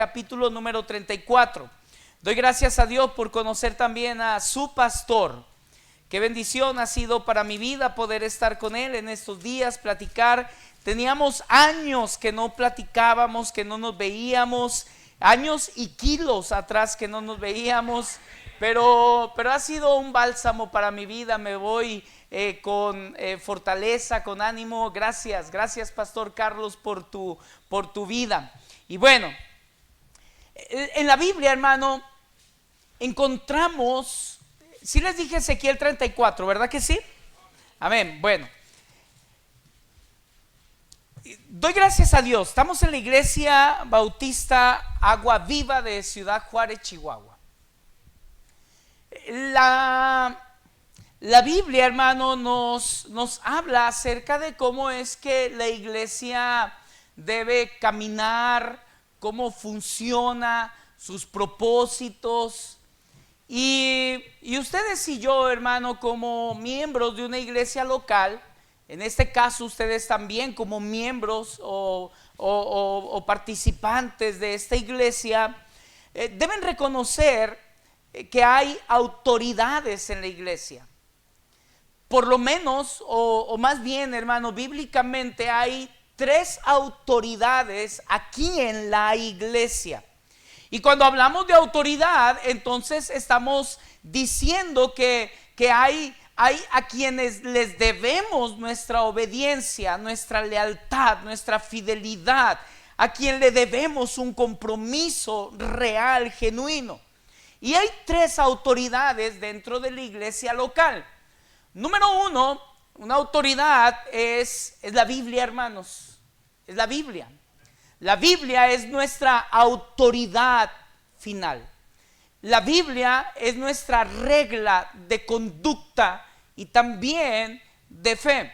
capítulo número 34. Doy gracias a Dios por conocer también a su pastor. Qué bendición ha sido para mi vida poder estar con él en estos días, platicar. Teníamos años que no platicábamos, que no nos veíamos, años y kilos atrás que no nos veíamos, pero ha sido un bálsamo para mi vida. Me voy con fortaleza, con ánimo. Gracias Pastor Carlos por tu vida. Y bueno, en la Biblia, hermano, encontramos, sí les dije Ezequiel 34, ¿verdad que sí? Amén. Bueno, doy gracias a Dios. Estamos en la Iglesia Bautista Agua Viva de Ciudad Juárez, Chihuahua. La Biblia, hermano, nos habla acerca de cómo es que la iglesia debe caminar, cómo funciona, sus propósitos. Y ustedes y yo, hermano, como miembros de una iglesia local, en este caso ustedes también como miembros o participantes de esta iglesia, deben reconocer que hay autoridades en la iglesia. Por lo menos, o más bien, hermano, bíblicamente hay 3 autoridades aquí en la iglesia. Y cuando hablamos de autoridad, entonces estamos diciendo que hay a quienes les debemos nuestra obediencia, nuestra lealtad, nuestra fidelidad, a quien le debemos un compromiso real, genuino. Y hay 3 autoridades dentro de la iglesia local. Número 1, una autoridad es la Biblia, hermanos. Es la Biblia. La Biblia es nuestra autoridad final. La Biblia es nuestra regla de conducta y también de fe.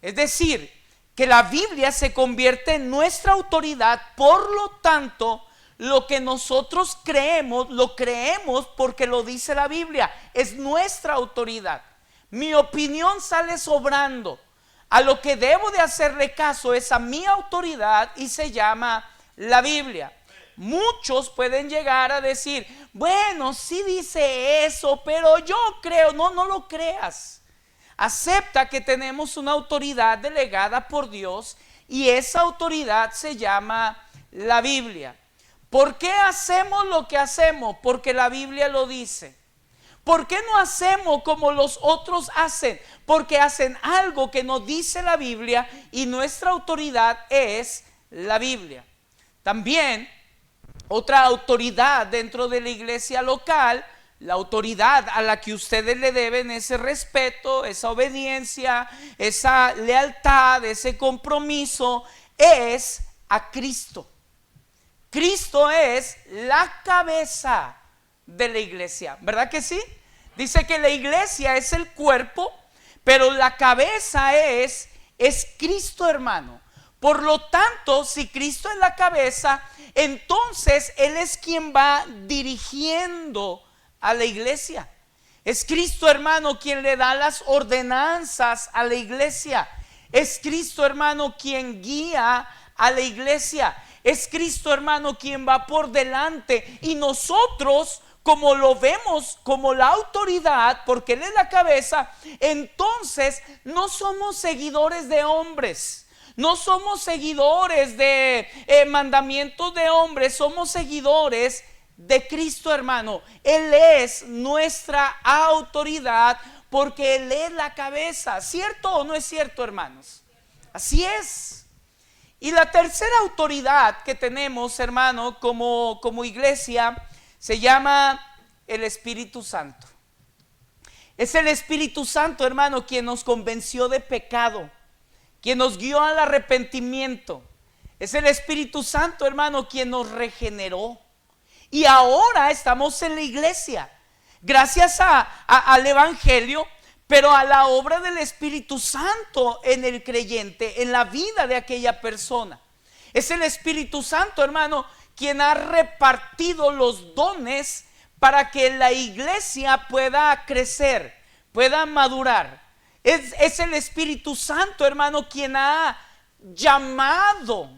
Es decir, que la Biblia se convierte en nuestra autoridad. Por lo tanto, lo que nosotros creemos, lo creemos porque lo dice la Biblia. Es nuestra autoridad. Mi opinión sale sobrando. A lo que debo de hacerle caso es a mi autoridad y se llama la Biblia. Muchos pueden llegar a decir, bueno, sí dice eso, pero yo creo. No lo creas. Acepta que tenemos una autoridad delegada por Dios y esa autoridad se llama la Biblia. ¿Por qué hacemos lo que hacemos? Porque la Biblia lo dice. ¿Por qué no hacemos como los otros hacen? Porque hacen algo que nos dice la Biblia y nuestra autoridad es la Biblia. También otra autoridad dentro de la iglesia local, la autoridad a la que ustedes le deben ese respeto, esa obediencia, esa lealtad, ese compromiso, es a Cristo. Cristo es la cabeza de la iglesia, ¿verdad que sí? Dice que la iglesia es el cuerpo, pero la cabeza es Cristo, hermano. Por lo tanto, si Cristo es la cabeza, entonces Él es quien va dirigiendo a la iglesia. Es Cristo, hermano, quien le da las ordenanzas a la iglesia. Es Cristo, hermano, quien guía a la iglesia. Es Cristo, hermano, quien va por delante. Y nosotros, como lo vemos como la autoridad, porque Él es la cabeza, entonces no somos seguidores de hombres, no somos seguidores de mandamientos de hombres, somos seguidores de Cristo, hermano. Él es nuestra autoridad porque Él es la cabeza. ¿Cierto o no es cierto, hermanos? Así es. Y la tercera autoridad que tenemos, hermano, como iglesia, se llama el Espíritu Santo. Es el Espíritu Santo, hermano, quien nos convenció de pecado, quien nos guió al arrepentimiento. Es el Espíritu Santo, hermano, quien nos regeneró. Y ahora estamos en la iglesia, gracias al Evangelio, pero a la obra del Espíritu Santo en el creyente, en la vida de aquella persona. Es el Espíritu Santo, hermano, quien ha repartido los dones para que la iglesia pueda crecer, pueda madurar. Es el Espíritu Santo, hermano, quien ha llamado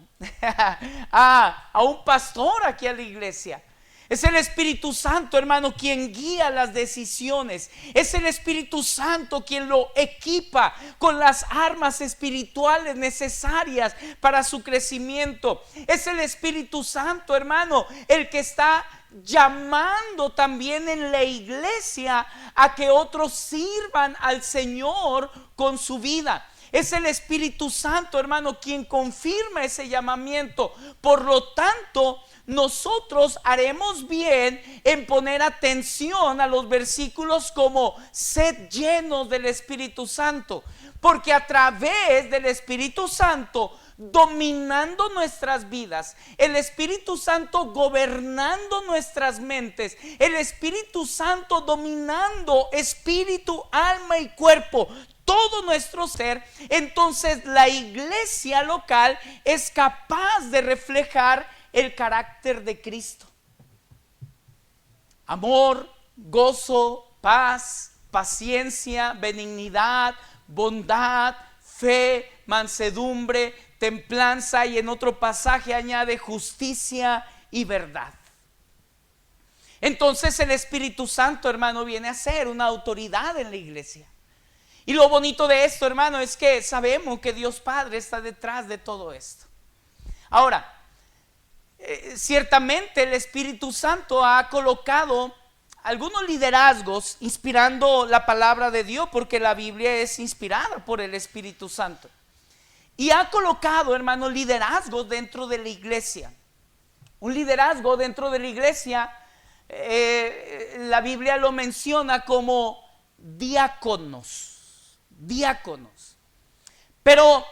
a un pastor aquí a la iglesia. Es el Espíritu Santo, hermano, quien guía las decisiones. Es el Espíritu Santo quien lo equipa con las armas espirituales necesarias para su crecimiento. Es el Espíritu Santo, hermano, el que está llamando también en la iglesia a que otros sirvan al Señor con su vida. Es el Espíritu Santo, hermano, quien confirma ese llamamiento. Por lo tanto, nosotros haremos bien en poner atención a los versículos como sed llenos del Espíritu Santo, porque a través del Espíritu Santo dominando nuestras vidas, el Espíritu Santo gobernando nuestras mentes, el Espíritu Santo dominando espíritu, alma y cuerpo, todo nuestro ser, entonces la iglesia local es capaz de reflejar el carácter de Cristo. Amor, gozo, paz, paciencia, benignidad, bondad, fe, mansedumbre, templanza, y en otro pasaje añade justicia y verdad. Entonces el Espíritu Santo, hermano, viene a ser una autoridad en la iglesia. Y lo bonito de esto, hermano, es que sabemos que Dios Padre está detrás de todo esto. Ahora, ciertamente el Espíritu Santo ha colocado algunos liderazgos inspirando la palabra de Dios, porque la Biblia es inspirada por el Espíritu Santo. Y ha colocado, hermano, liderazgos dentro de la iglesia. Un liderazgo dentro de la iglesia, la Biblia lo menciona como diáconos. Diáconos. Pero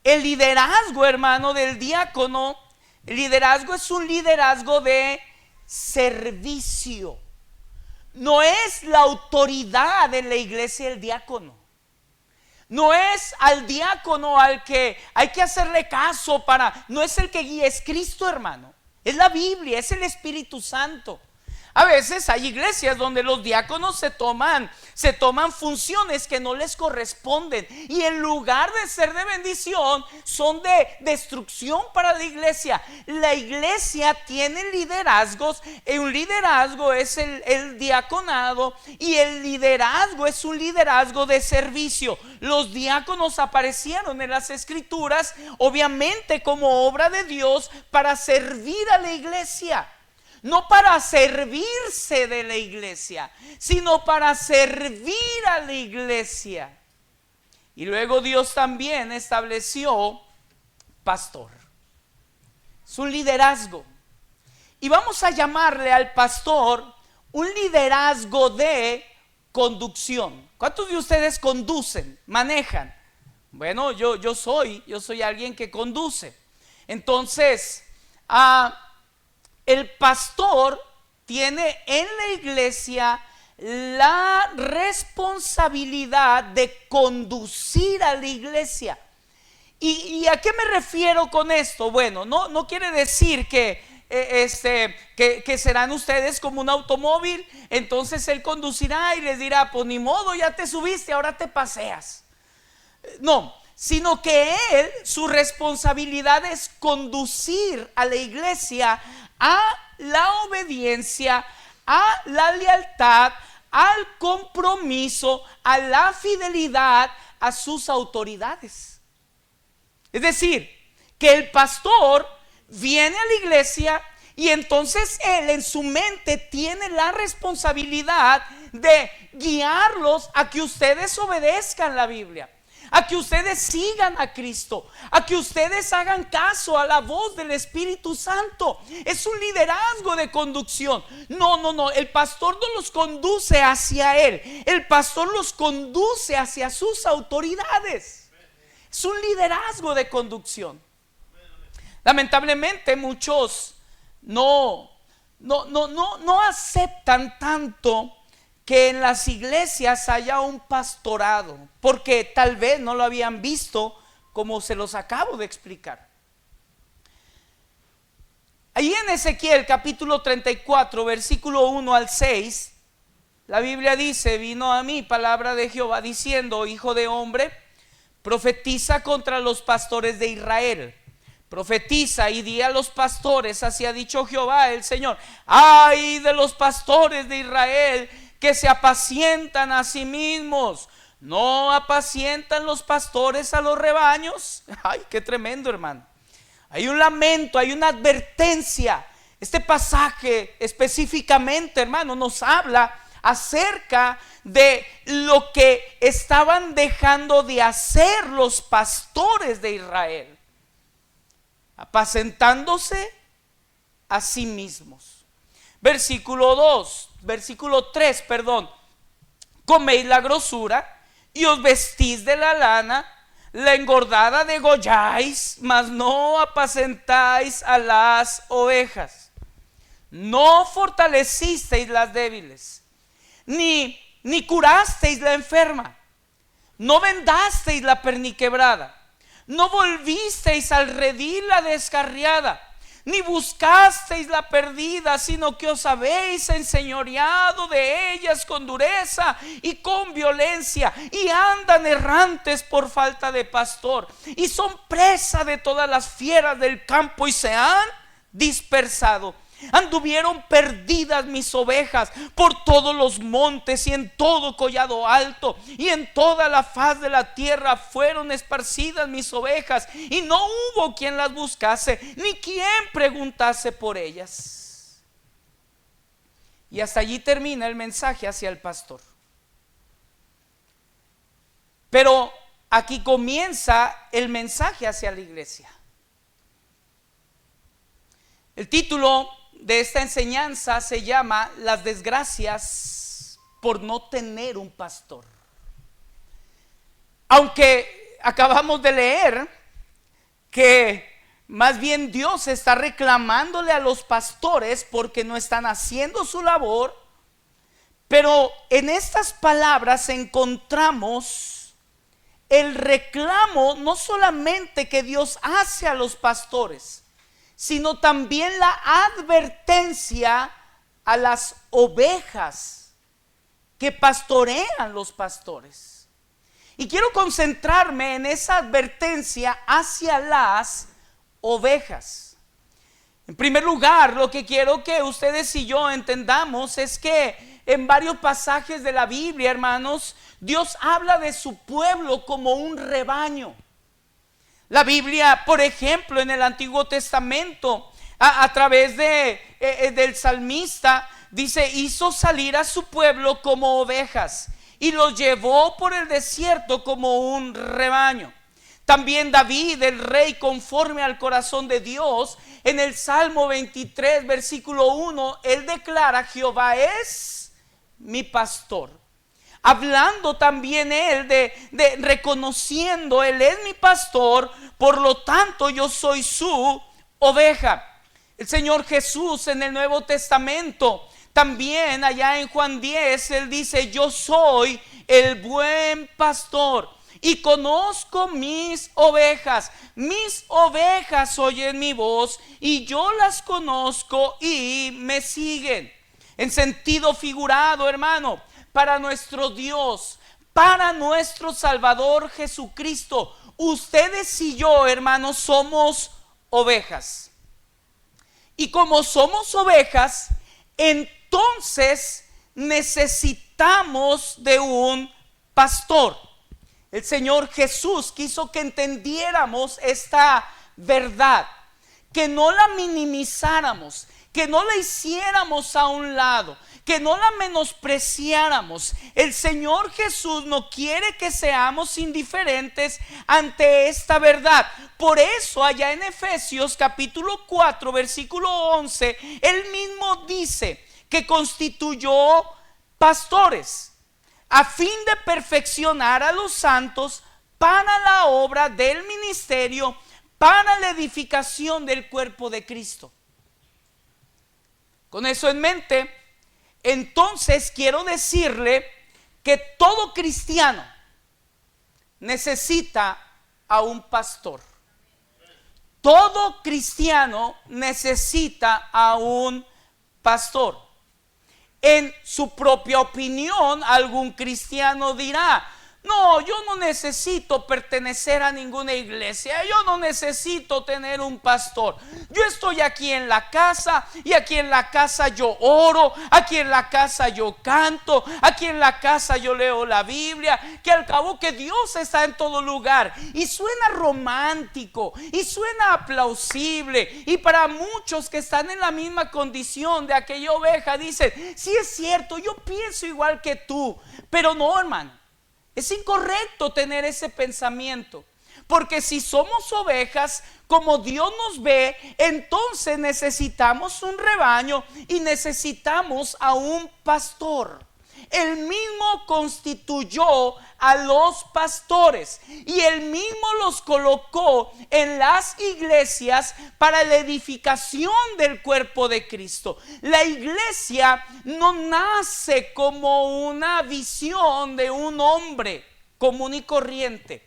el liderazgo, hermano, del diácono, el liderazgo es un liderazgo de servicio. No es la autoridad en la iglesia el diácono. No es al diácono al que hay que hacerle caso no es el que guía, es Cristo, hermano. Es la Biblia, es el Espíritu Santo. A veces hay iglesias donde los diáconos se toman funciones que no les corresponden, y en lugar de ser de bendición son de destrucción para la iglesia. La iglesia tiene liderazgos, y un liderazgo es el diaconado, y el liderazgo es un liderazgo de servicio. Los diáconos aparecieron en las escrituras obviamente como obra de Dios para servir a la iglesia. No para servirse de la iglesia, sino para servir a la iglesia. Y luego Dios también estableció pastor. Es un liderazgo. Y vamos a llamarle al pastor un liderazgo de conducción. ¿Cuántos de ustedes conducen, manejan? Bueno, yo soy alguien que conduce. Entonces, el pastor tiene en la iglesia la responsabilidad de conducir a la iglesia. ¿Y a qué me refiero con esto? Bueno, no quiere decir que serán ustedes como un automóvil, entonces él conducirá y les dirá, pues ni modo, ya te subiste, ahora te paseas. No, sino que él, su responsabilidad es conducir a la iglesia a la obediencia, a la lealtad, al compromiso, a la fidelidad a sus autoridades. Es decir, que el pastor viene a la iglesia y entonces él en su mente tiene la responsabilidad de guiarlos a que ustedes obedezcan la Biblia, a que ustedes sigan a Cristo, a que ustedes hagan caso a la voz del Espíritu Santo. Es un liderazgo de conducción. No, el pastor no los conduce hacia él, el pastor los conduce hacia sus autoridades. Es un liderazgo de conducción. Lamentablemente muchos no aceptan tanto que en las iglesias haya un pastorado, porque tal vez no lo habían visto como se los acabo de explicar. Ahí en Ezequiel capítulo 34 versículo 1 al 6, la Biblia dice: vino a mí palabra de Jehová diciendo, hijo de hombre, profetiza contra los pastores de Israel. Profetiza y di a los pastores, así ha dicho Jehová el Señor: ay de los pastores de Israel que se apacientan a sí mismos. ¿No apacientan los pastores a los rebaños? Ay, qué tremendo, hermano. Hay un lamento, hay una advertencia. Este pasaje específicamente, hermano, nos habla acerca de lo que estaban dejando de hacer los pastores de Israel, apacentándose a sí mismos. Versículo 3, coméis la grosura y os vestís de la lana, la engordada degolláis, mas no apacentáis a las ovejas. No fortalecisteis las débiles, ni curasteis la enferma, no vendasteis la perniquebrada, no volvisteis al redil la descarriada, ni buscasteis la perdida, sino que os habéis enseñoreado de ellas con dureza y con violencia, y andan errantes por falta de pastor, y son presa de todas las fieras del campo, y se han dispersado. Anduvieron perdidas mis ovejas por todos los montes y en todo collado alto, y en toda la faz de la tierra fueron esparcidas mis ovejas, y no hubo quien las buscase, ni quien preguntase por ellas. Y hasta allí termina el mensaje hacia el pastor. Pero aquí comienza el mensaje hacia la iglesia. El título de esta enseñanza se llama: las desgracias por no tener un pastor. Aunque acabamos de leer que más bien Dios está reclamándole a los pastores porque no están haciendo su labor, pero en estas palabras encontramos el reclamo no solamente que Dios hace a los pastores, sino también la advertencia a las ovejas que pastorean los pastores. Y quiero concentrarme en esa advertencia hacia las ovejas. En primer lugar, lo que quiero que ustedes y yo entendamos es que en varios pasajes de la Biblia, hermanos, Dios habla de su pueblo como un rebaño. La Biblia, por ejemplo, en el Antiguo Testamento, a través del salmista, dice: hizo salir a su pueblo como ovejas y los llevó por el desierto como un rebaño. También David, el rey conforme al corazón de Dios, en el Salmo 23, versículo 1, él declara: Jehová es mi pastor. Hablando también él de reconociendo, él es mi pastor, por lo tanto yo soy su oveja. El Señor Jesús en el Nuevo Testamento, también allá en Juan 10, él dice: yo soy el buen pastor y conozco mis ovejas oyen mi voz y yo las conozco y me siguen. En sentido figurado, hermano, para nuestro Dios, para nuestro Salvador Jesucristo, ustedes y yo, hermanos, somos ovejas. Y como somos ovejas, entonces necesitamos de un pastor. El Señor Jesús quiso que entendiéramos esta verdad, que no la minimizáramos, que no la hiciéramos a un lado, que no la menospreciáramos. El Señor Jesús no quiere que seamos indiferentes ante esta verdad. Por eso allá en Efesios capítulo 4 versículo 11, él mismo dice que constituyó pastores a fin de perfeccionar a los santos para la obra del ministerio, para la edificación del cuerpo de Cristo. Con eso en mente, entonces quiero decirle que todo cristiano necesita a un pastor. Todo cristiano necesita a un pastor. En su propia opinión, algún cristiano dirá: No, yo no necesito pertenecer a ninguna iglesia, yo no necesito tener un pastor. Yo estoy aquí en la casa y aquí en la casa yo oro, aquí en la casa yo canto, aquí en la casa yo leo la Biblia, que al cabo que Dios está en todo lugar. Y suena romántico y suena plausible, y para muchos que están en la misma condición de aquella oveja dicen, sí es cierto, yo pienso igual que tú, pero no, hermano. Es incorrecto tener ese pensamiento, porque si somos ovejas como Dios nos ve, entonces necesitamos un rebaño y necesitamos a un pastor. Él mismo constituyó a los pastores y él mismo los colocó en las iglesias para la edificación del cuerpo de Cristo. La iglesia no nace como una visión de un hombre común y corriente.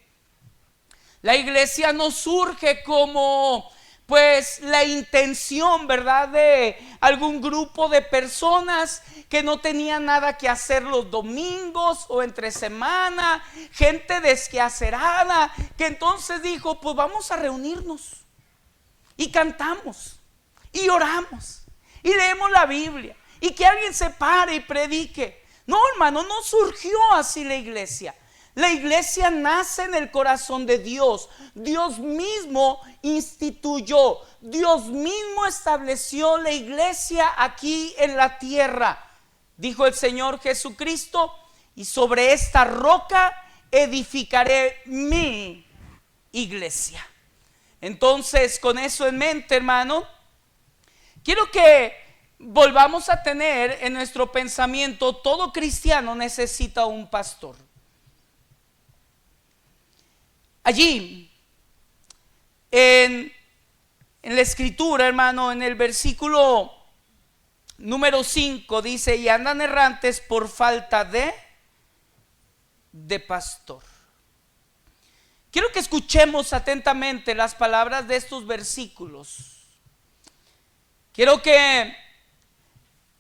La iglesia no surge como pues la intención, ¿verdad?, de algún grupo de personas que no tenían nada que hacer los domingos o entre semana, gente desquacerada, que entonces dijo, pues vamos a reunirnos y cantamos y oramos y leemos la Biblia y que alguien se pare y predique. No, hermano, no surgió así la iglesia. La iglesia nace en el corazón de Dios. Dios mismo instituyó, Dios mismo estableció la iglesia aquí en la tierra. Dijo el Señor Jesucristo, y sobre esta roca edificaré mi iglesia. Entonces, con eso en mente, hermano, quiero que volvamos a tener en nuestro pensamiento, todo cristiano necesita un pastor. Allí, en la escritura, hermano, en el versículo número 5 dice, y andan errantes por falta de pastor. Quiero que escuchemos atentamente las palabras de estos versículos. Quiero que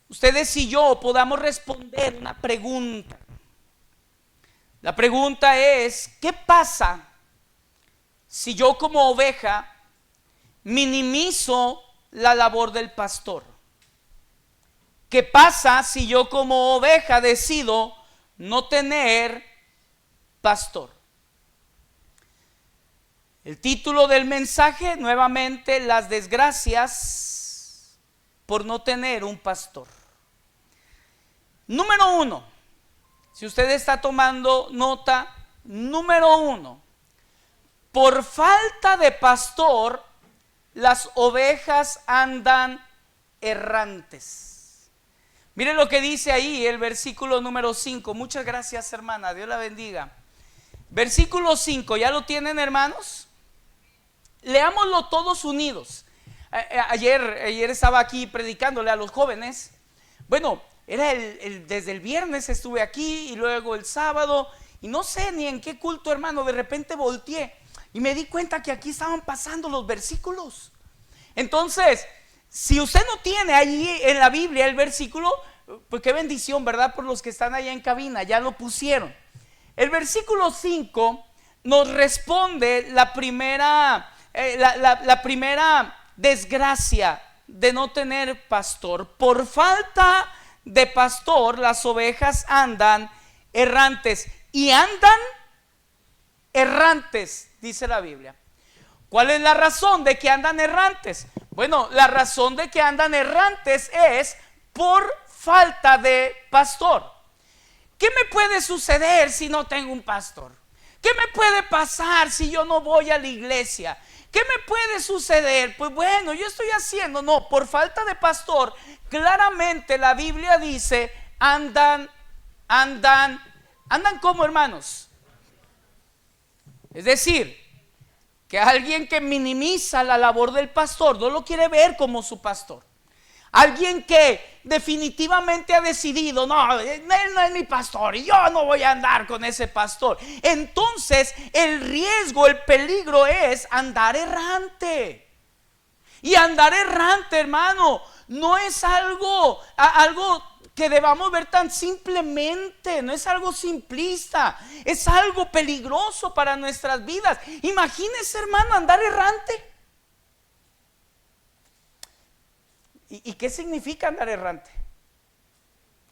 ustedes y yo podamos responder una pregunta. La pregunta es, ¿qué pasa si yo como oveja minimizo la labor del pastor? ¿Qué pasa si yo como oveja decido no tener pastor? El título del mensaje, nuevamente, las desgracias por no tener un pastor. Número 1, si usted está tomando nota, número 1, por falta de pastor, las ovejas andan errantes. Miren lo que dice ahí el versículo número 5. Muchas gracias, hermana, Dios la bendiga. Versículo 5, ¿ya lo tienen, hermanos? Leámoslo todos unidos. Ayer estaba aquí predicándole a los jóvenes. Bueno, era desde el viernes estuve aquí y luego el sábado, y no sé ni en qué culto, hermano, de repente volteé y me di cuenta que aquí estaban pasando los versículos. Entonces, si usted no tiene allí en la Biblia el versículo, pues qué bendición, ¿verdad? Por los que están allá en cabina, ya lo pusieron. El versículo 5 nos responde la primera desgracia de no tener pastor. Por falta de pastor, las ovejas andan errantes. Y andan errantes, dice la Biblia. ¿Cuál es la razón de que andan errantes? Bueno, la razón de que andan errantes es por falta de pastor. ¿Qué me puede suceder si no tengo un pastor? ¿Qué me puede pasar si yo no voy a la iglesia? ¿Qué me puede suceder? Pues bueno, yo estoy haciendo, no, por falta de pastor, claramente la Biblia dice, andan como, hermanos. Es decir, que alguien que minimiza la labor del pastor no lo quiere ver como su pastor. Alguien que definitivamente ha decidido, no, él no es mi pastor y yo no voy a andar con ese pastor. Entonces el riesgo, el peligro es andar errante. Y andar errante, hermano, no es algo que debamos ver tan simplemente, no es algo simplista, es algo peligroso para nuestras vidas. Imagínese, hermano, andar errante. ¿Y qué significa andar errante?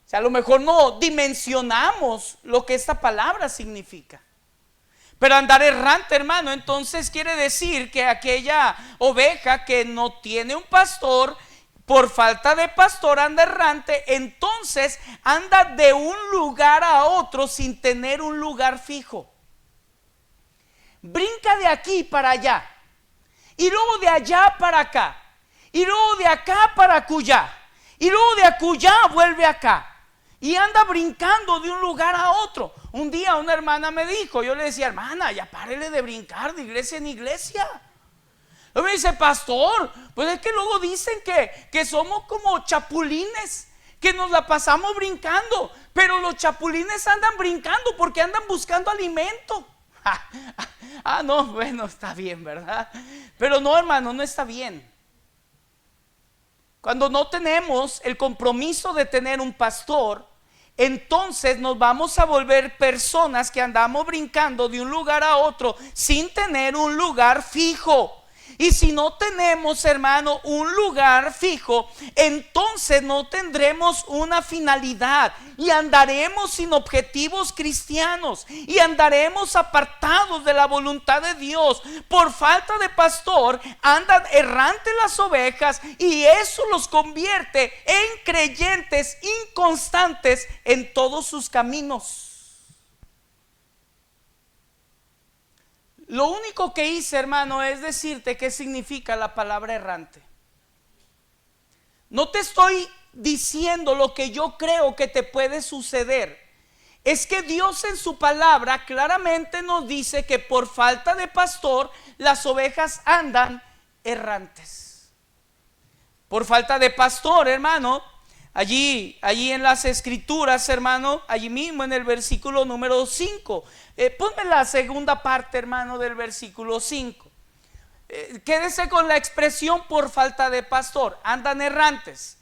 O sea, a lo mejor no dimensionamos lo que esta palabra significa. Pero andar errante, hermano, entonces quiere decir que aquella oveja que no tiene un pastor, por falta de pastor anda errante, entonces anda de un lugar a otro sin tener un lugar fijo. Brinca de aquí para allá, y luego de allá para acá, y luego de acá para acullá, y luego de acullá vuelve acá. Y anda brincando de un lugar a otro. Un día una hermana me dijo, yo le decía, hermana, ya párele de brincar de iglesia en iglesia. Luego me dice, pastor, pues es que luego dicen que somos como chapulines, que nos la pasamos brincando. Pero los chapulines andan brincando porque andan buscando alimento. No, bueno, está bien, ¿verdad? Pero no, hermano, no está bien. Cuando no tenemos el compromiso de tener un pastor, entonces nos vamos a volver personas que andamos brincando de un lugar a otro sin tener un lugar fijo. Y si no tenemos, hermano, un lugar fijo, entonces no tendremos una finalidad y andaremos sin objetivos cristianos y andaremos apartados de la voluntad de Dios. Por falta de pastor andan errantes las ovejas y eso los convierte en creyentes inconstantes en todos sus caminos. Lo único que hice, hermano, es decirte qué significa la palabra errante. No te estoy diciendo lo que yo creo que te puede suceder. Es que Dios en su palabra claramente nos dice que por falta de pastor las ovejas andan errantes. Por falta de pastor, hermano, allí en las escrituras, hermano, allí mismo en el versículo número 5. Ponme la segunda parte, hermano, del versículo 5. Quédese con la expresión por falta de pastor, andan errantes.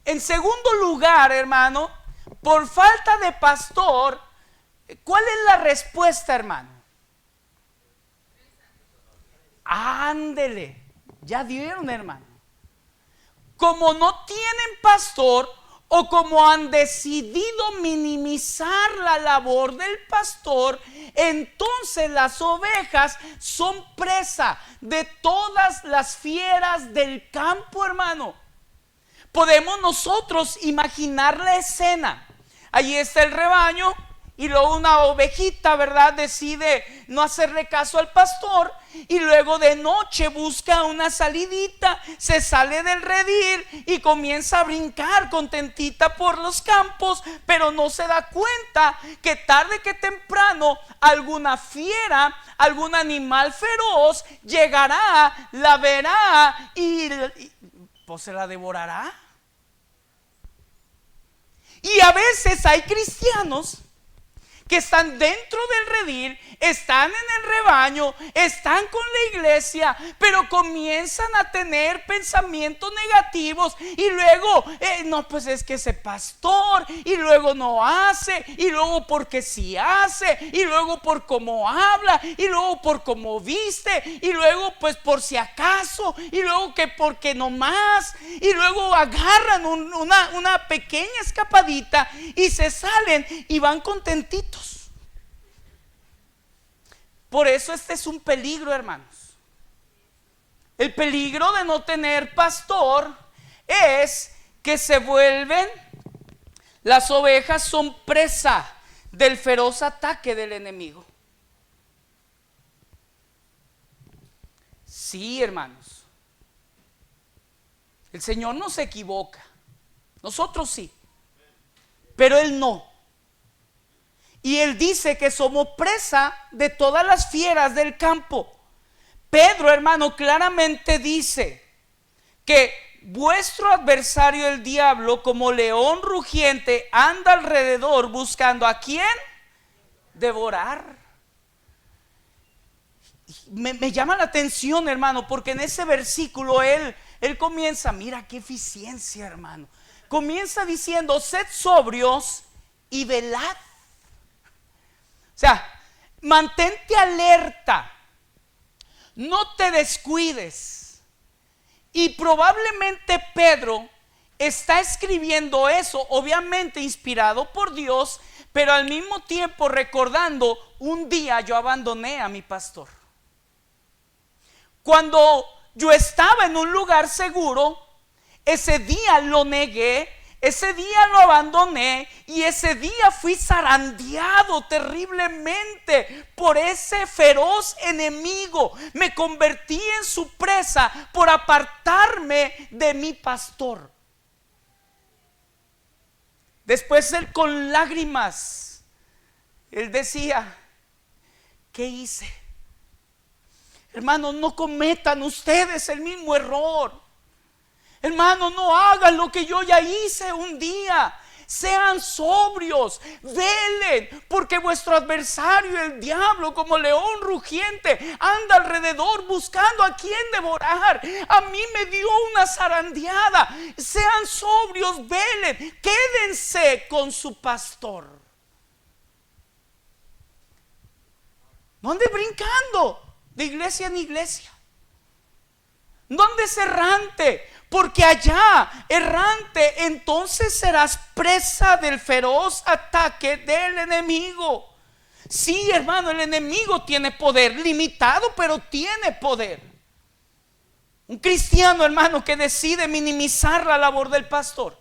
En segundo lugar, hermano, por falta de pastor, ¿cuál es la respuesta, hermano? Ándele, ya dieron, hermano. Como no tienen pastor o como han decidido minimizar la labor del pastor, entonces las ovejas son presa de todas las fieras del campo, hermano. Podemos nosotros imaginar la escena. Allí está el rebaño y luego una ovejita, ¿verdad?, decide no hacerle caso al pastor y luego de noche busca una salidita, se sale del redil y comienza a brincar contentita por los campos, pero no se da cuenta que tarde que temprano alguna fiera, algún animal feroz llegará, la verá y pues se la devorará. Y a veces hay cristianos que están dentro del redil, están en el rebaño, están con la iglesia, pero comienzan a tener pensamientos negativos y luego, no, pues es que ese pastor, y luego no hace, y luego porque sí hace, y luego por cómo habla, y luego por cómo viste, y luego pues por si acaso, y luego que porque no más, y luego agarran una pequeña escapadita y se salen y van contentitos. Por eso este es un peligro, hermanos. El peligro de no tener pastor es que se vuelven, las ovejas son presa del feroz ataque del enemigo. Sí, hermanos. El Señor no se equivoca. Nosotros sí, pero Él no. Y Él dice que somos presa de todas las fieras del campo. Pedro, hermano, claramente dice que vuestro adversario el diablo, como león rugiente, anda alrededor buscando a quién devorar. Me llama la atención, hermano, porque en ese versículo él comienza, mira qué eficiencia, hermano. comienza diciendo: sed sobrios y velad. O sea, mantente alerta, no te descuides. Y probablemente Pedro está escribiendo eso, obviamente inspirado por Dios, pero al mismo tiempo recordando: un día yo abandoné a mi pastor. Cuando yo estaba en un lugar seguro, ese día lo negué, ese día lo abandoné, y ese día fui zarandeado terriblemente por ese feroz enemigo. Me convertí en su presa por apartarme de mi pastor. Después él, con lágrimas, él decía: ¿qué hice? Hermanos, no cometan ustedes el mismo error. Hermanos, no hagan lo que yo ya hice un día. Sean sobrios, velen, porque vuestro adversario, el diablo, como león rugiente, anda alrededor buscando a quien devorar. A mí me dio una zarandeada. Sean sobrios, velen, quédense con su pastor. No ande brincando de iglesia en iglesia. No andes errante, porque allá, errante, entonces serás presa del feroz ataque del enemigo. Sí, hermano, el enemigo tiene poder, limitado, pero tiene poder. Un cristiano, hermano, que decide minimizar la labor del pastor,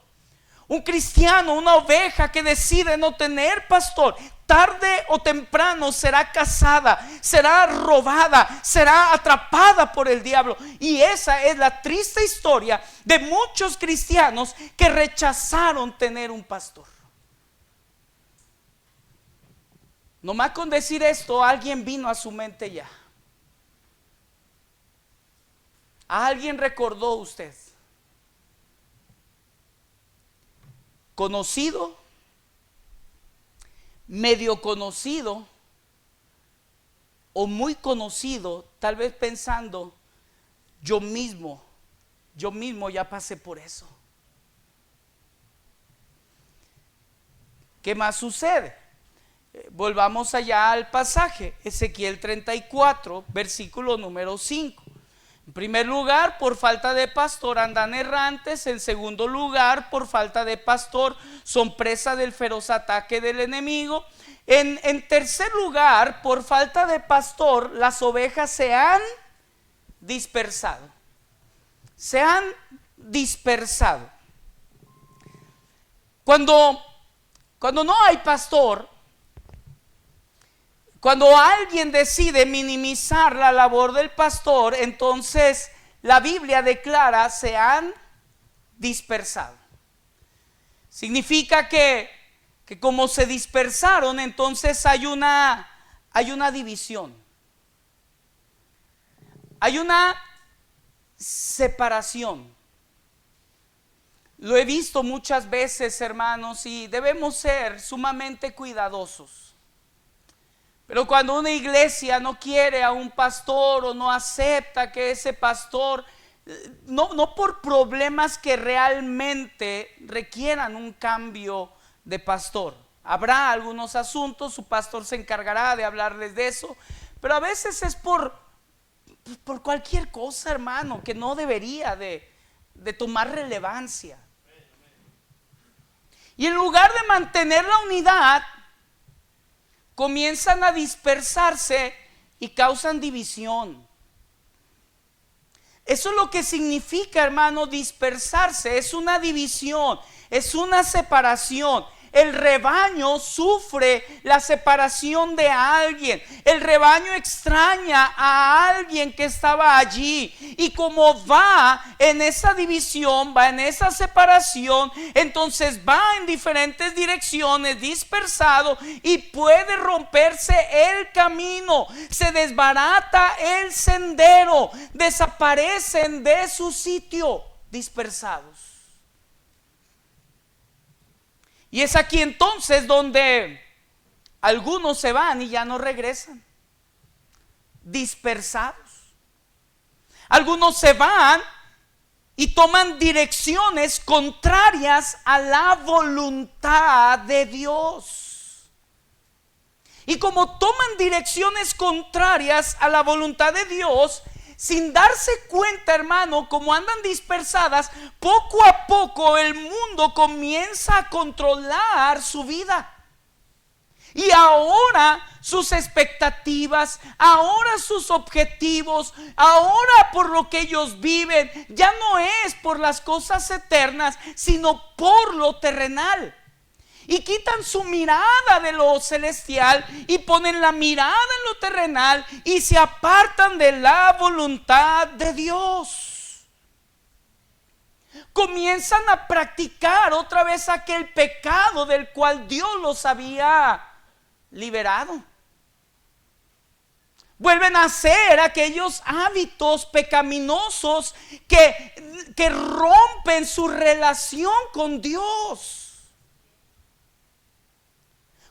un cristiano, una oveja que decide no tener pastor, tarde o temprano será cazada, será robada, será atrapada por el diablo. Y esa es la triste historia de muchos cristianos que rechazaron tener un pastor. Nomás con decir esto, alguien vino a su mente ya. ¿A alguien recordó usted? Conocido, medio conocido o muy conocido, tal vez pensando: yo mismo ya pasé por eso. ¿Qué más sucede? Volvamos allá al pasaje, Ezequiel 34, versículo número 5. En primer lugar, por falta de pastor andan errantes. En segundo lugar, por falta de pastor son presa del feroz ataque del enemigo. En tercer lugar, por falta de pastor, las ovejas se han dispersado. Se han dispersado. Cuando no hay pastor, cuando alguien decide minimizar la labor del pastor, entonces la Biblia declara: se han dispersado. Significa que como se dispersaron, entonces hay una división. Hay una separación. Lo he visto muchas veces, hermanos, y debemos ser sumamente cuidadosos. Pero cuando una iglesia no quiere a un pastor o no acepta que ese pastor, no por problemas que realmente requieran un cambio de pastor. Habrá algunos asuntos, su pastor se encargará de hablarles de eso, pero a veces es por cualquier cosa, hermano, que no debería de tomar relevancia. Y en lugar de mantener la unidad, comienzan a dispersarse y causan división. Eso es lo que significa, hermano, dispersarse. Es una división, es una separación. El rebaño sufre la separación de alguien. El rebaño extraña a alguien que estaba allí. Y como va en esa división, va en esa separación, entonces va en diferentes direcciones, dispersado, y puede romperse el camino. Se desbarata el sendero. Desaparecen de su sitio, dispersados. Y es aquí entonces donde algunos se van y ya no regresan, dispersados. Algunos se van y toman direcciones contrarias a la voluntad de Dios. Y como toman direcciones contrarias a la voluntad de Dios, sin darse cuenta, hermano, como andan dispersadas, poco a poco el mundo comienza a controlar su vida. Y ahora sus expectativas, ahora sus objetivos, ahora por lo que ellos viven, ya no es por las cosas eternas, sino por lo terrenal. Y quitan su mirada de lo celestial y ponen la mirada en lo terrenal y se apartan de la voluntad de Dios. Comienzan a practicar otra vez aquel pecado del cual Dios los había liberado. Vuelven a hacer aquellos hábitos pecaminosos que rompen su relación con Dios.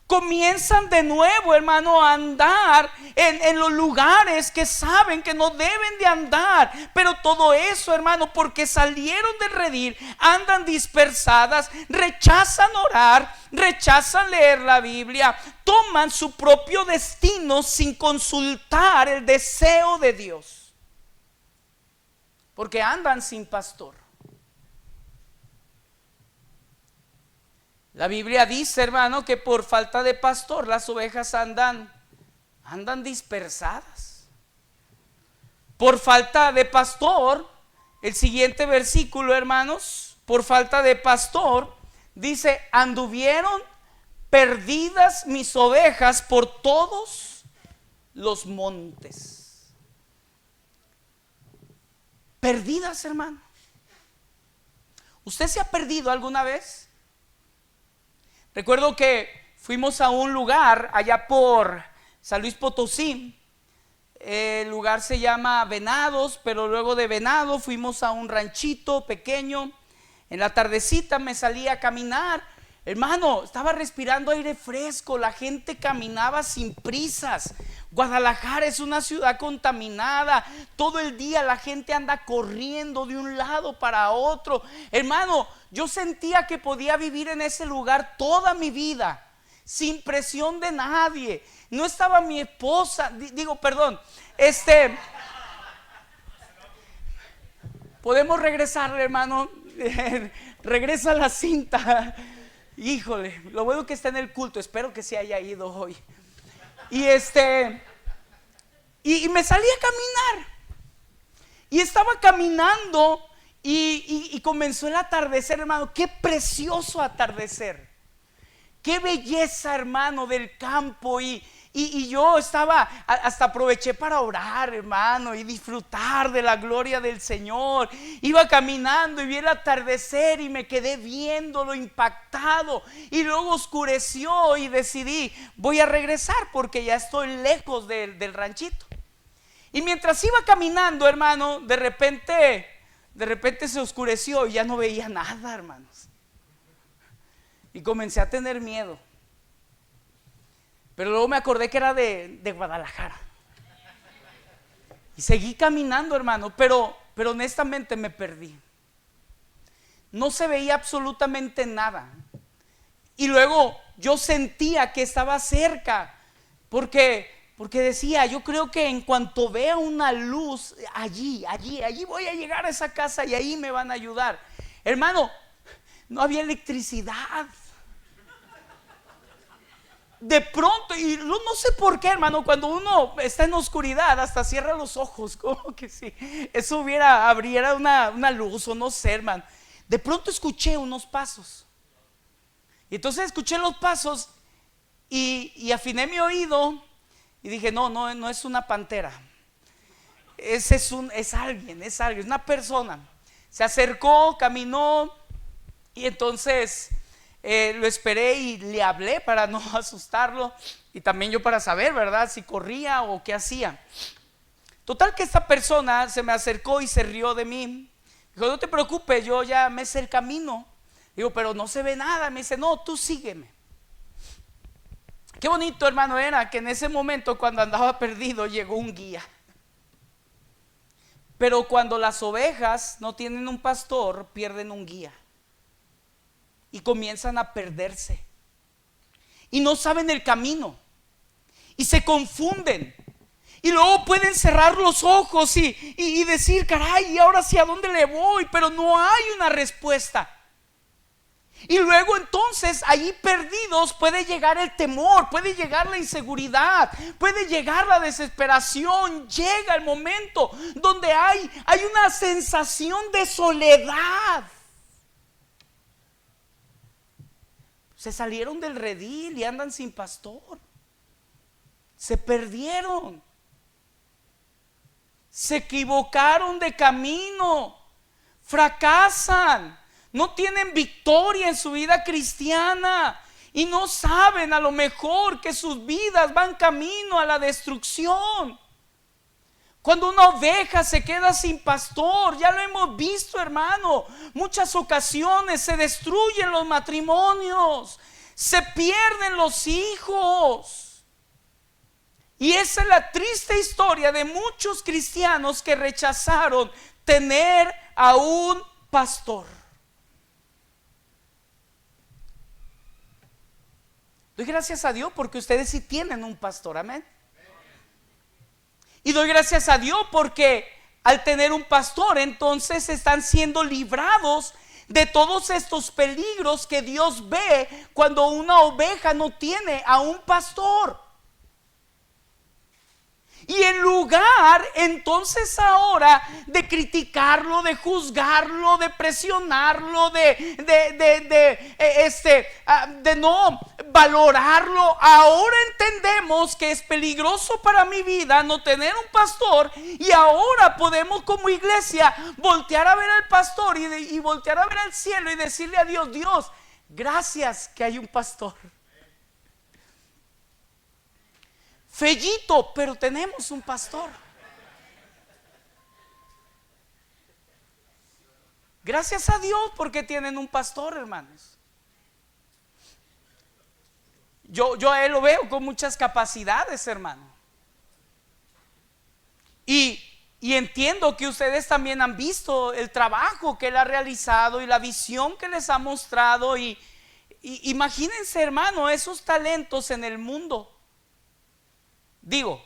Comienzan de nuevo, hermano, a andar en los lugares que saben que no deben de andar. Pero todo eso, hermano, porque salieron del redil, andan dispersadas, rechazan orar, rechazan leer la Biblia, toman su propio destino sin consultar el deseo de Dios, porque andan sin pastor. La Biblia dice, hermano, que por falta de pastor las ovejas andan dispersadas. Por falta de pastor, el siguiente versículo, hermanos, por falta de pastor, dice: anduvieron perdidas mis ovejas por todos los montes. Perdidas, hermano. ¿Usted se ha perdido alguna vez? Recuerdo que fuimos a un lugar allá por San Luis Potosí. El lugar se llama Venados, pero luego de Venado fuimos a un ranchito pequeño. En la tardecita me salí a caminar. Hermano, estaba respirando aire fresco, la gente caminaba sin prisas. Guadalajara es una ciudad contaminada. Todo el día la gente anda corriendo de un lado para otro. Hermano, yo sentía que podía vivir en ese lugar toda mi vida, sin presión de nadie. No estaba mi esposa, podemos regresarle, hermano. Regresa la cinta. Híjole, lo bueno que está en el culto, espero que se haya ido hoy. Y me salí a caminar. Y estaba caminando y comenzó el atardecer, hermano. Qué precioso atardecer. Qué belleza, hermano, del campo. Y yo hasta aproveché para orar, hermano, y disfrutar de la gloria del Señor. Iba caminando y vi el atardecer y me quedé viéndolo, impactado. Y luego oscureció y decidí, voy a regresar porque ya estoy lejos del ranchito. Y mientras iba caminando, hermano, de repente se oscureció y ya no veía nada, hermanos. Y comencé a tener miedo. Pero luego me acordé que era de Guadalajara. Y seguí caminando, hermano, pero honestamente me perdí. No se veía absolutamente nada. Y luego yo sentía que estaba cerca, porque decía, yo creo que en cuanto vea una luz, allí voy a llegar a esa casa y ahí me van a ayudar. Hermano, no había electricidad. De pronto, y no sé por qué, hermano, cuando uno está en oscuridad hasta cierra los ojos, como que si eso abriera una luz o no sé, hermano. De pronto escuché unos pasos. Y entonces escuché los pasos y afiné mi oído y dije, no es una pantera. Es alguien, es una persona. Se acercó, caminó y entonces lo esperé y le hablé para no asustarlo y también yo para saber, ¿verdad? Si corría o qué hacía. Total que esta persona se me acercó y se rió de mí. Dijo, no te preocupes, yo ya me sé el camino. Digo, pero no se ve nada. Me dice, no, tú sígueme. Qué bonito, hermano, era que en ese momento cuando andaba perdido llegó un guía. Pero cuando las ovejas no tienen un pastor, pierden un guía y comienzan a perderse y no saben el camino y se confunden. Y luego pueden cerrar los ojos y decir, caray, ahora sí, ¿a dónde le voy? Pero no hay una respuesta. Y luego entonces allí perdidos puede llegar el temor, puede llegar la inseguridad, puede llegar la desesperación. Llega el momento donde hay una sensación de soledad. Se salieron del redil y andan sin pastor. Se perdieron. Se equivocaron de camino. Fracasan. No tienen victoria en su vida cristiana y no saben a lo mejor que sus vidas van camino a la destrucción. Cuando una oveja se queda sin pastor, ya lo hemos visto, hermano, muchas ocasiones se destruyen los matrimonios, se pierden los hijos. Y esa es la triste historia de muchos cristianos que rechazaron tener a un pastor. Doy gracias a Dios porque ustedes sí tienen un pastor, amén. Y doy gracias a Dios porque al tener un pastor, entonces están siendo librados de todos estos peligros que Dios ve cuando una oveja no tiene a un pastor. Y en lugar entonces ahora de criticarlo, de juzgarlo, de presionarlo, de no valorarlo, ahora entendemos que es peligroso para mi vida no tener un pastor. Y ahora podemos como iglesia voltear a ver al pastor y voltear a ver al cielo y decirle a Dios: Dios, gracias que hay un pastor. Fellito, pero tenemos un pastor. Gracias a Dios porque tienen un pastor, hermanos. Yo a él lo veo con muchas capacidades, hermano. Y entiendo que ustedes también han visto el trabajo que él ha realizado y la visión que les ha mostrado. Y imagínense, hermano, esos talentos en el mundo. Digo,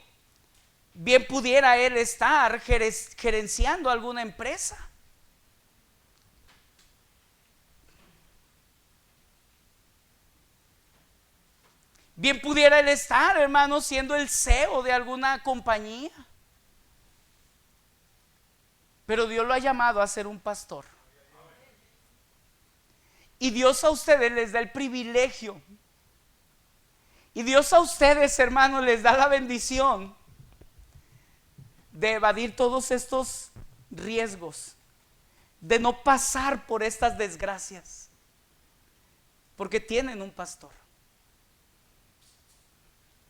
bien pudiera él estar gerenciando alguna empresa. Bien pudiera él estar, hermano, siendo el CEO de alguna compañía. Pero Dios lo ha llamado a ser un pastor. Y Dios a ustedes les da el privilegio. Y Dios a ustedes, hermanos, les da la bendición de evadir todos estos riesgos, de no pasar por estas desgracias, porque tienen un pastor.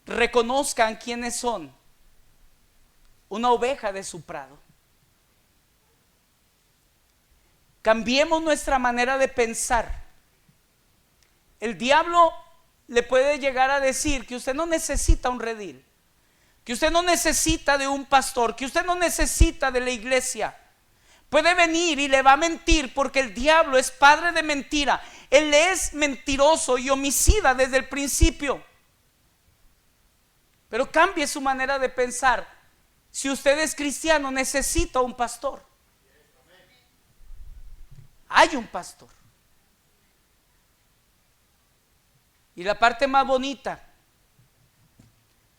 Reconozcan quiénes son, una oveja de su prado. Cambiemos nuestra manera de pensar. El diablo le puede llegar a decir que usted no necesita un redil, que usted no necesita de un pastor, que usted no necesita de la iglesia. Puede venir y le va a mentir, porque el diablo es padre de mentira. Él es mentiroso y homicida desde el principio. Pero cambie su manera de pensar. Si usted es cristiano, necesita un pastor. Hay un pastor. Y la parte más bonita,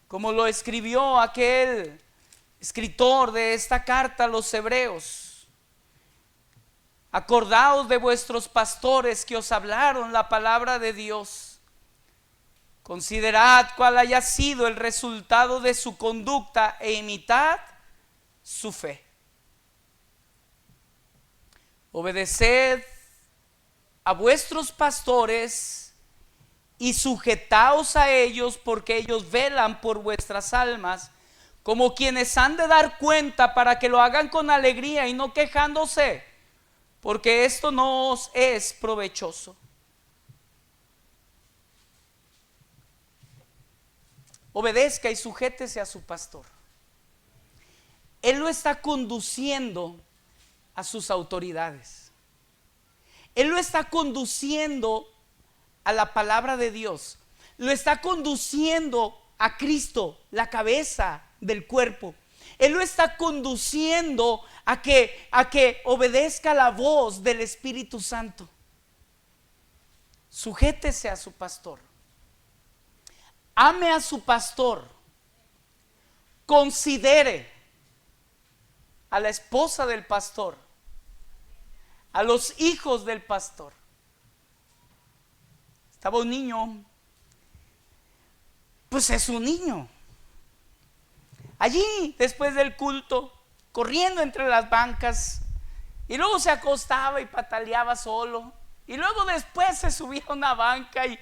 como lo escribió aquel escritor de esta carta a los hebreos: acordaos de vuestros pastores que os hablaron la palabra de Dios. Considerad cuál haya sido el resultado de su conducta e imitad su fe. Obedeced a vuestros pastores y sujetaos a ellos, porque ellos velan por vuestras almas, como quienes han de dar cuenta, para que lo hagan con alegría y no quejándose, porque esto no os es provechoso. Obedezca y sujétese a su pastor. Él lo está conduciendo a sus autoridades. Él lo está conduciendo a la palabra de Dios. Lo está conduciendo a Cristo, la cabeza del cuerpo. Él lo está conduciendo a que obedezca la voz del Espíritu Santo. Sujétese a su pastor. Ame a su pastor. Considere a la esposa del pastor, a los hijos del pastor. Estaba un niño, pues es un niño, allí después del culto, corriendo entre las bancas, y luego se acostaba y pataleaba solo, y luego después se subía a una banca y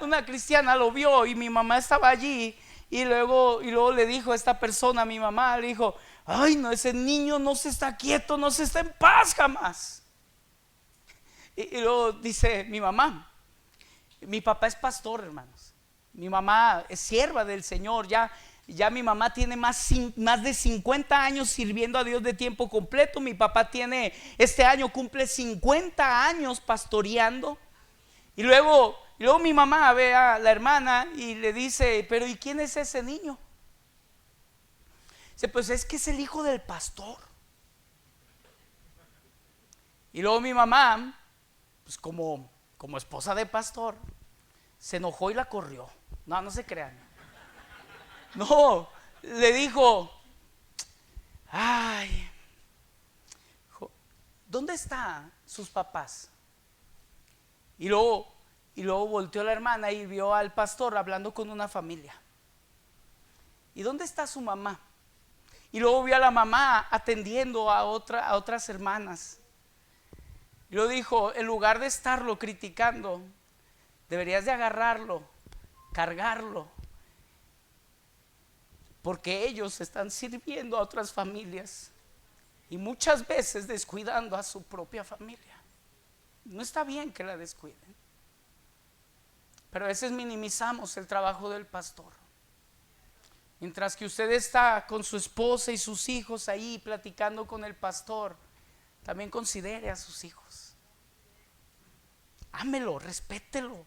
una cristiana lo vio, y mi mamá estaba allí, y luego le dijo a esta persona, a mi mamá, le dijo: ay, no, ese niño no se está quieto, no se está en paz jamás. Y luego dice mi mamá: mi papá es pastor, hermanos. Mi mamá es sierva del Señor. Ya mi mamá tiene más de 50 años sirviendo a Dios de tiempo completo. Mi papá este año cumple 50 años pastoreando. Y luego mi mamá ve a la hermana y le dice: pero ¿y quién es ese niño? Dice: pues es que es el hijo del pastor. Y luego mi mamá, pues como esposa de pastor, se enojó y la corrió. No se crean. No, le dijo: ay, ¿dónde están sus papás? Y luego volteó la hermana y vio al pastor hablando con una familia. ¿Y dónde está su mamá? Y luego vio a la mamá atendiendo a otras hermanas. Y luego dijo: en lugar de estarlo criticando, deberías de agarrarlo, cargarlo, porque ellos están sirviendo a otras familias y muchas veces descuidando a su propia familia. No está bien que la descuiden, pero a veces minimizamos el trabajo del pastor. Mientras que usted está con su esposa y sus hijos ahí platicando con el pastor, también considere a sus hijos. Ámelo, respételo,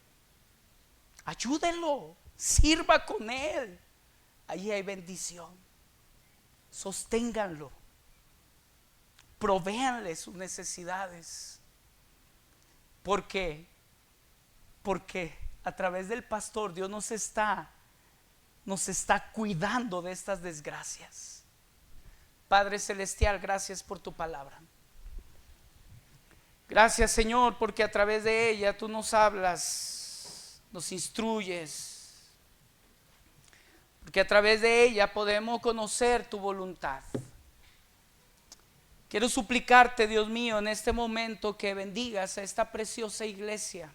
ayúdelo, sirva con él. Allí hay bendición. Sosténganlo, provéanle sus necesidades, porque a través del pastor Dios nos está cuidando de estas desgracias. Padre celestial, gracias por tu palabra. Gracias, Señor, porque a través de ella tú nos hablas, nos instruyes, porque a través de ella podemos conocer tu voluntad. Quiero suplicarte, Dios mío, en este momento que bendigas a esta preciosa iglesia,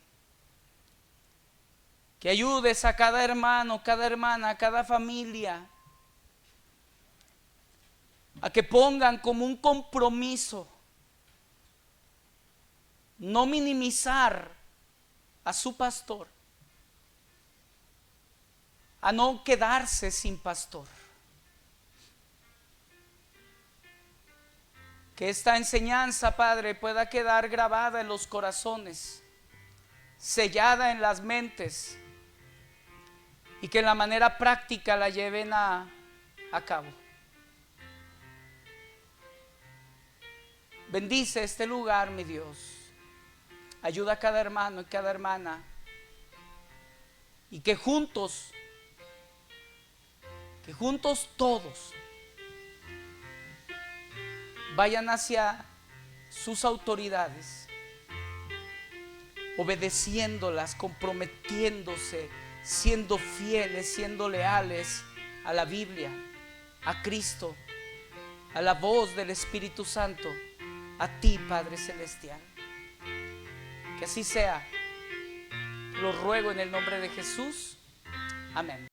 que ayudes a cada hermano, cada hermana, cada familia, a que pongan como un compromiso no minimizar a su pastor, a no quedarse sin pastor. Que esta enseñanza, Padre, pueda quedar grabada en los corazones, sellada en las mentes, y que en la manera práctica la lleven a cabo. Bendice este lugar, mi Dios. Ayuda a cada hermano y cada hermana, y que juntos todos vayan hacia sus autoridades, obedeciéndolas, comprometiéndose, siendo fieles, siendo leales a la Biblia, a Cristo, a la voz del Espíritu Santo, a ti, Padre Celestial. Que así sea. Lo ruego en el nombre de Jesús. Amén.